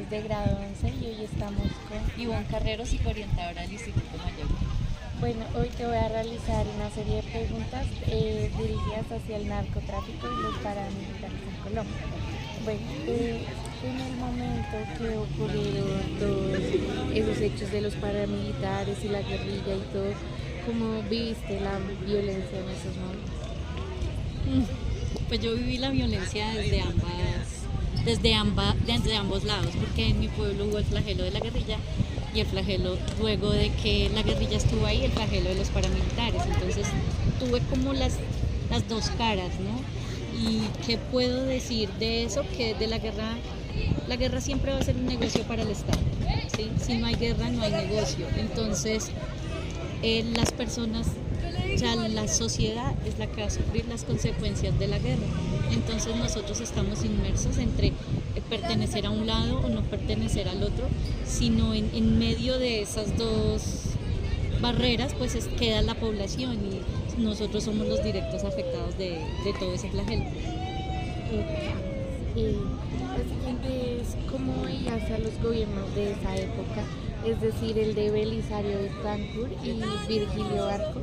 estudiantes de grado 11 y hoy estamos con Ivonne Carreros, psicoorientadora del Instituto Mayor. Bueno, hoy te voy a realizar una serie de preguntas dirigidas hacia el narcotráfico y los paramilitares en Colombia. Bueno, en el momento que ocurrieron todos esos hechos de los paramilitares y la guerrilla y todo, ¿cómo viviste la violencia en esos momentos? Pues yo viví la violencia desde ambos lados, porque en mi pueblo hubo el flagelo de la guerrilla y el flagelo, luego de que la guerrilla estuvo ahí, el flagelo de los paramilitares. Entonces tuve como las dos caras, ¿no? ¿Y qué puedo decir de eso? Que de la guerra siempre va a ser un negocio para el Estado, ¿sí? Si no hay guerra, no hay negocio. Entonces, las personas, o sea, la sociedad es la que va a sufrir las consecuencias de la guerra. Entonces nosotros estamos inmersos entre pertenecer a un lado o no pertenecer al otro, sino en medio de esas dos barreras pues queda la población y nosotros somos los directos afectados de todo ese flagelo. Lo siguiente es cómo veías a los gobiernos de esa época, es decir, el de Belisario Betancourt y Virgilio Barco.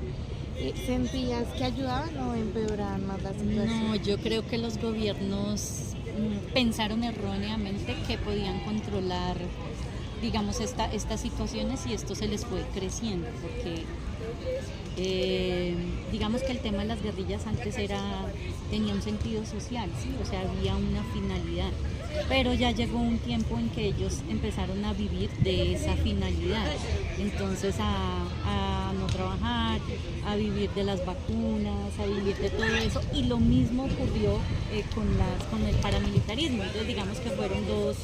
¿Sentías que ayudaban o empeoraban más la situación? No, yo creo que los gobiernos pensaron erróneamente que podían controlar, digamos, estas situaciones y esto se les fue creciendo, porque digamos que el tema de las guerrillas antes tenía un sentido social, ¿sí? O sea, había una finalidad, pero ya llegó un tiempo en que ellos empezaron a vivir de esa finalidad, entonces a no trabajar, a vivir de las vacunas, a vivir de todo eso, y lo mismo ocurrió con el paramilitarismo. Entonces digamos que fueron dos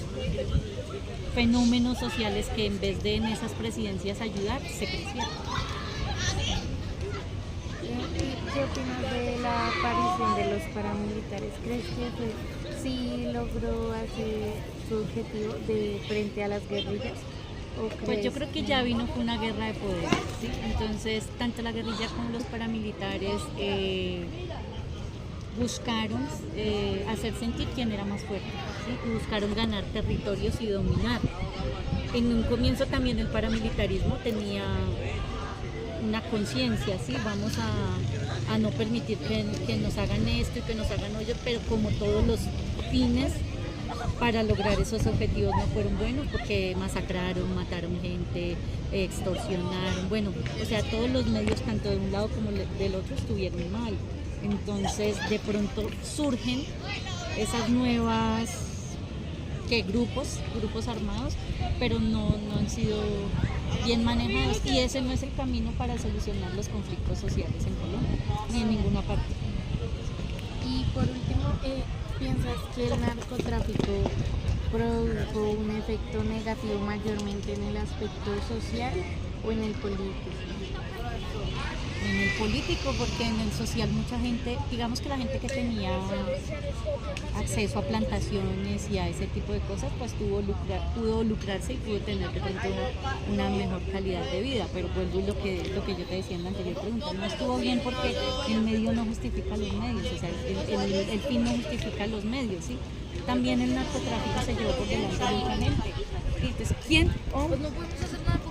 fenómenos sociales que en vez de en esas presidencias ayudar, se crecieron. ¿Qué opinas de la aparición de los paramilitares? ¿Crees que sí logró hacer su objetivo de frente a las guerrillas? Pues yo creo que ya fue una guerra de poder, ¿sí? Entonces tanto la guerrilla como los paramilitares buscaron hacer sentir quién era más fuerte, ¿sí? Y buscaron ganar territorios y dominar. En un comienzo también el paramilitarismo tenía una conciencia, ¿sí? Vamos a no permitir que nos hagan esto y que nos hagan hoyo, pero como todos los fines para lograr esos objetivos no fueron buenos, porque masacraron, mataron gente, extorsionaron, bueno, o sea, todos los medios, tanto de un lado como del otro, estuvieron mal. Entonces, de pronto surgen esas nuevas grupos armados, pero no han sido bien manejados, y ese no es el camino para solucionar los conflictos sociales en Colombia, ni en ninguna parte. Y por último, ¿piensas que el narcotráfico produjo un efecto negativo mayormente en el aspecto social o en el político? En el político, porque en el social mucha gente, digamos que la gente que tenía acceso a plantaciones y a ese tipo de cosas, pues pudo lucrarse y pudo tener de pronto una mejor calidad de vida, pero vuelvo lo que yo te decía en la anterior pregunta, no estuvo bien porque el medio no justifica los medios, o sea, el fin no justifica los medios, ¿sí? También el narcotráfico se llevó por delante de mucha gente. Entonces,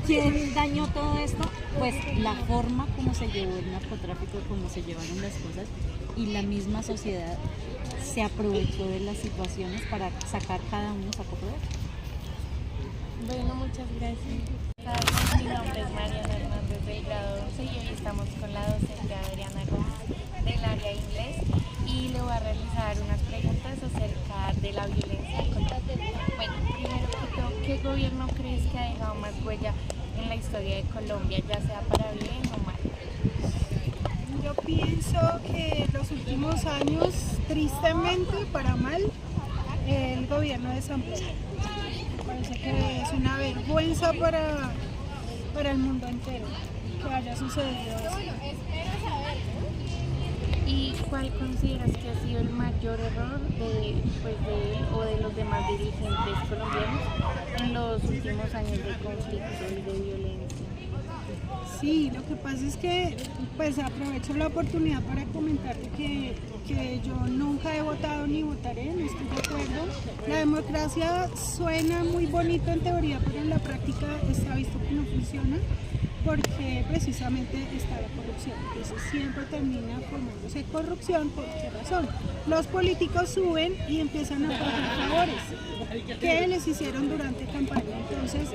¿quién dañó todo esto? Pues la forma como se llevó el narcotráfico, como se llevaron las cosas, y la misma sociedad se aprovechó de las situaciones para sacar, cada uno sacó provecho. Bueno, muchas gracias. Mi nombre es Mariana Hernández del grado 11 y hoy estamos con la docente Adriana Gómez del área de inglés y le voy a realizar unas preguntas acerca de la violencia en Colombia. Bueno, primero que todo, ¿qué gobierno crees que ha dejado más huella en la historia de Colombia, ya sea para bien o mal? Yo pienso que en los últimos años, tristemente para mal, el gobierno de San Pedro. Parece que es una vergüenza para el mundo entero que haya sucedido eso. ¿Y cuál consideras que ha sido el mayor error de él o de los demás dirigentes colombianos en los últimos años de conflicto y de violencia? Sí, lo que pasa es que pues aprovecho la oportunidad para comentarte que yo nunca he votado ni votaré, no estoy de acuerdo. La democracia suena muy bonito en teoría, pero en la práctica está visto que no funciona porque precisamente está la corrupción. Entonces siempre termina formándose corrupción. ¿Por qué razón? Los políticos suben y empiezan a pagar favores que les hicieron durante campaña. Entonces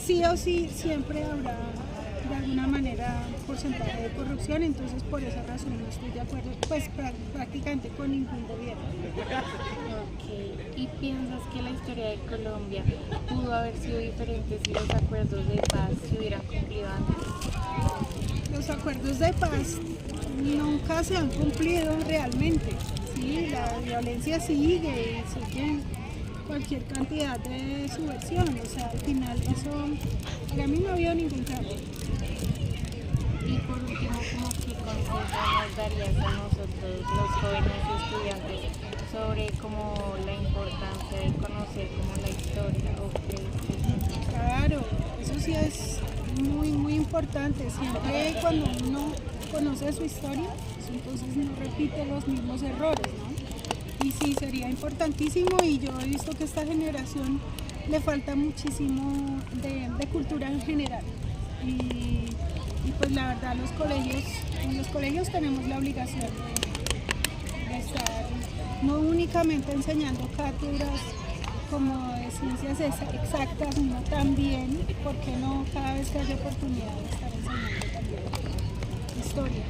sí o sí siempre habrá de alguna manera porcentaje de corrupción, entonces por esa razón no estoy de acuerdo pues prácticamente con ningún gobierno. Ok. ¿Y piensas que la historia de Colombia pudo haber sido diferente si los acuerdos de paz se hubieran cumplido antes? Los acuerdos de paz nunca se han cumplido realmente, ¿sí? La violencia sigue y sigue cualquier cantidad de subversión, o sea, al final eso, para mí no ha habido ningún cambio. Y por último, ¿cómo qué consejo nos darías a nosotros, los jóvenes estudiantes, sobre como la importancia de conocer como la historia o qué? Claro, eso sí es muy importante. Siempre cuando uno conoce su historia, pues entonces no repite los mismos errores, ¿no? Y sí, sería importantísimo y yo he visto que a esta generación le falta muchísimo de cultura en general. Y pues la verdad en los colegios tenemos la obligación de estar no únicamente enseñando cátedras como de ciencias exactas, sino también, ¿por qué no cada vez que haya oportunidad de estar enseñando también historia?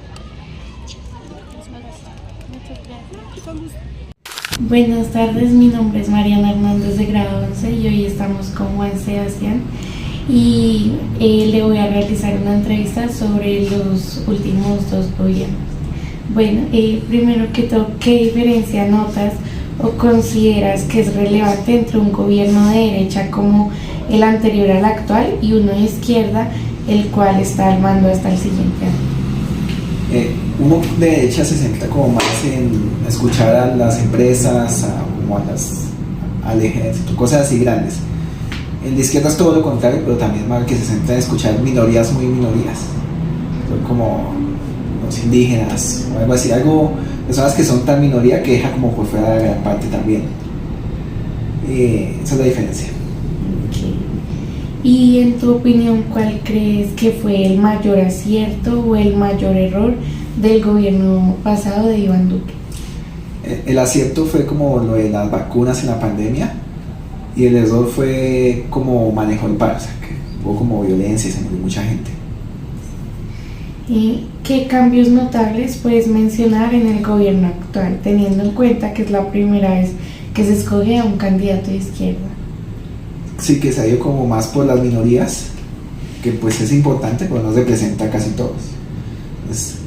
Muchas gracias. Con gusto. Buenas tardes, mi nombre es Mariana Hernández de grado 11 y hoy estamos con Juan Sebastián y le voy a realizar una entrevista sobre los últimos dos gobiernos. Bueno, primero que todo, ¿qué diferencia notas o consideras que es relevante entre un gobierno de derecha como el anterior al actual y uno de izquierda, el cual está al mando hasta el siguiente año? Uno de derecha se centra como más en escuchar a las empresas, como al ejército, cosas así grandes. El de izquierda es todo lo contrario, pero también más que se centra en escuchar minorías, muy minorías, como los indígenas o algo así, personas que son tan minoría que deja como por fuera la gran parte también. Esa es la diferencia. Okay. Y en tu opinión, ¿cuál crees que fue el mayor acierto o el mayor error del gobierno pasado de Iván Duque? El acierto fue como lo de las vacunas en la pandemia y el error fue como manejó el paro, o sea, que hubo como violencia y se murió mucha gente. ¿Y qué cambios notables puedes mencionar en el gobierno actual, teniendo en cuenta que es la primera vez que se escoge a un candidato de izquierda? Sí, que se ha ido como más por las minorías, que pues es importante, pero no representa a casi todos. Entonces,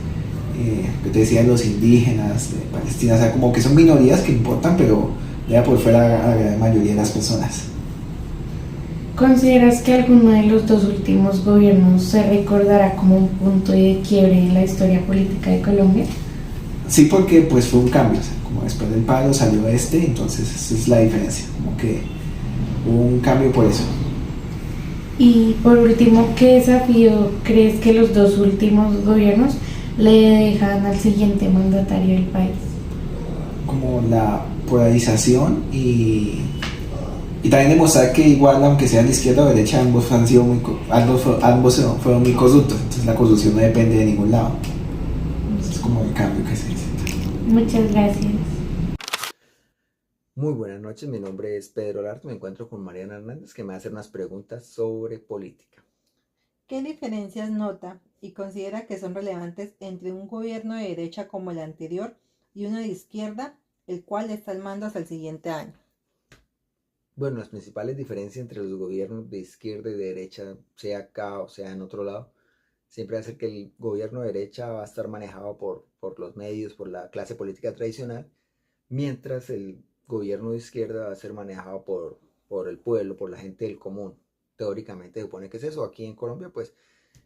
que te decían los indígenas de Palestina, o sea, como que son minorías que importan, pero deja por fuera a la gran mayoría de las personas. ¿Consideras que alguno de los dos últimos gobiernos se recordará como un punto de quiebre en la historia política de Colombia? Sí, porque pues fue un cambio, o sea, como después del paro salió entonces esa es la diferencia, como que hubo un cambio por eso. Y por último, ¿qué desafío crees que los dos últimos gobiernos le dejan al siguiente mandatario del país? Como la polarización y también demostrar que igual, aunque sean de izquierda o derecha, ambos fueron muy corruptos, entonces la corrupción no depende de ningún lado. Es como el cambio que se necesita. Muchas gracias. Muy buenas noches, mi nombre es Pedro Larte, me encuentro con Mariana Hernández que me va a hacer unas preguntas sobre política. ¿Qué diferencias nota y considera que son relevantes entre un gobierno de derecha como el anterior y uno de izquierda, el cual está al mando hasta el siguiente año? Bueno, las principales diferencias entre los gobiernos de izquierda y de derecha, sea acá o sea en otro lado, siempre va a ser que el gobierno de derecha va a estar manejado por los medios, por la clase política tradicional, mientras el gobierno de izquierda va a ser manejado por el pueblo, por la gente del común. Teóricamente se supone que es eso. Aquí en Colombia pues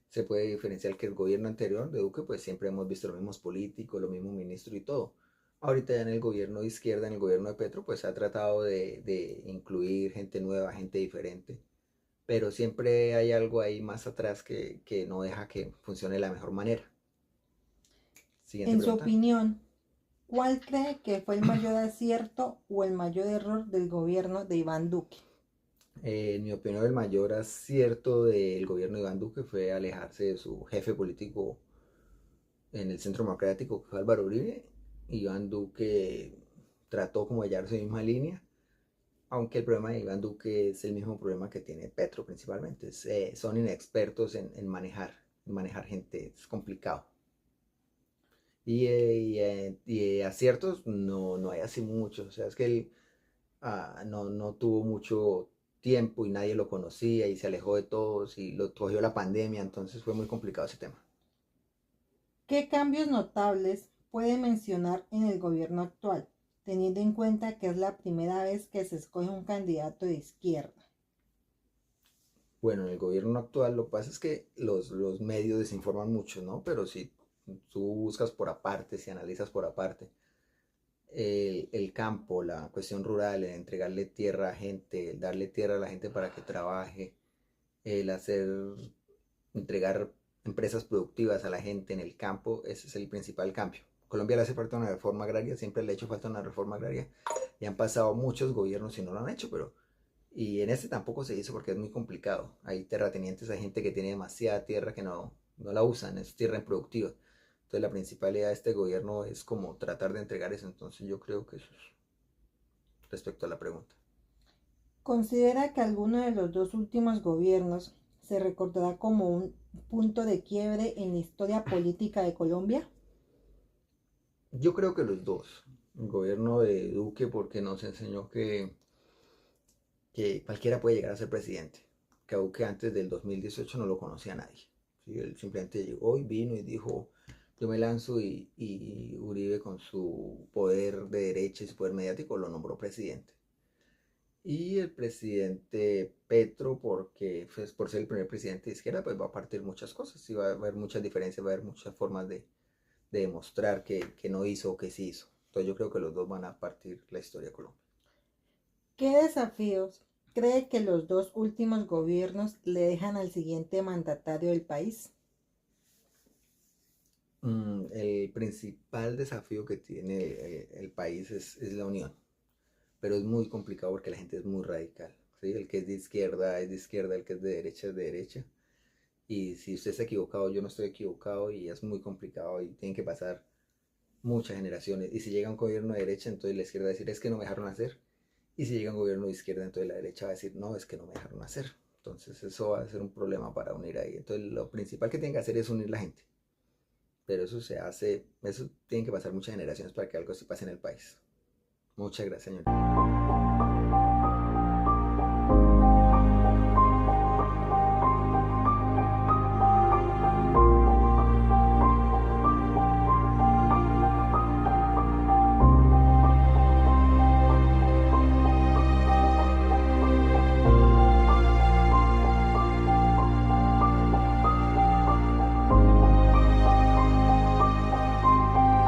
se puede diferenciar que el gobierno anterior de Duque pues siempre hemos visto los mismos políticos, los mismos ministros y todo. Ahorita ya en el gobierno de izquierda, en el gobierno de Petro, pues se ha tratado de incluir gente nueva, gente diferente, pero siempre hay algo ahí más atrás que no deja que funcione de la mejor manera. Siguiente En su pregunta. opinión, ¿cuál cree que fue el mayor acierto o el mayor error del gobierno de Iván Duque? En mi opinión, el mayor acierto del gobierno de Iván Duque fue alejarse de su jefe político en el Centro Democrático, que fue Álvaro Uribe. Iván Duque trató como de hallar su misma línea, aunque el problema de Iván Duque es el mismo problema que tiene Petro principalmente. Son inexpertos en manejar gente, es complicado. Y aciertos no hay así muchos, o sea, es que él no tuvo mucho tiempo y nadie lo conocía y se alejó de todos y lo cogió la pandemia, entonces fue muy complicado ese tema. ¿Qué cambios notables puede mencionar en el gobierno actual, teniendo en cuenta que es la primera vez que se escoge un candidato de izquierda? Bueno, en el gobierno actual lo que pasa es que los medios desinforman mucho, ¿no? Pero si tú buscas por aparte, si analizas por aparte, el campo, la cuestión rural, el entregarle tierra a gente, el darle tierra a la gente para que trabaje, el entregar empresas productivas a la gente en el campo, ese es el principal cambio. Colombia le hace falta una reforma agraria, siempre le ha hecho falta una reforma agraria, y han pasado muchos gobiernos y no lo han hecho, y en este tampoco se hizo porque es muy complicado. Hay terratenientes, hay gente que tiene demasiada tierra que no la usan, es tierra improductiva. Entonces la principal idea de este gobierno es como tratar de entregar eso. Entonces yo creo que eso es respecto a la pregunta. ¿Considera que alguno de los dos últimos gobiernos se recordará como un punto de quiebre en la historia política de Colombia? Yo creo que los dos. El gobierno de Duque porque nos enseñó que cualquiera puede llegar a ser presidente. Que Duque antes del 2018 no lo conocía a nadie. ¿Sí? Él simplemente llegó y vino y dijo, yo me lanzo y Uribe con su poder de derecha y su poder mediático lo nombró presidente. Y el presidente Petro, porque pues, por ser el primer presidente de izquierda, pues va a partir muchas cosas y va a haber muchas diferencias, va a haber muchas formas de demostrar que no hizo o que sí hizo. Entonces yo creo que los dos van a partir la historia de Colombia. ¿Qué desafíos cree que los dos últimos gobiernos le dejan al siguiente mandatario del país? El principal desafío que tiene el país es la unión, pero es muy complicado porque la gente es muy radical, ¿sí? El que es de izquierda, el que es de derecha es de derecha. Y si usted está equivocado, yo no estoy equivocado y es muy complicado y tienen que pasar muchas generaciones. Y si llega un gobierno de derecha, entonces la izquierda va a decir, es que no me dejaron hacer. Y si llega un gobierno de izquierda, entonces la derecha va a decir, no, es que no me dejaron hacer. Entonces eso va a ser un problema para unir ahí. Entonces lo principal que tienen que hacer es unir la gente. Pero eso tiene que pasar muchas generaciones para que algo así pase en el país. Muchas gracias, señor.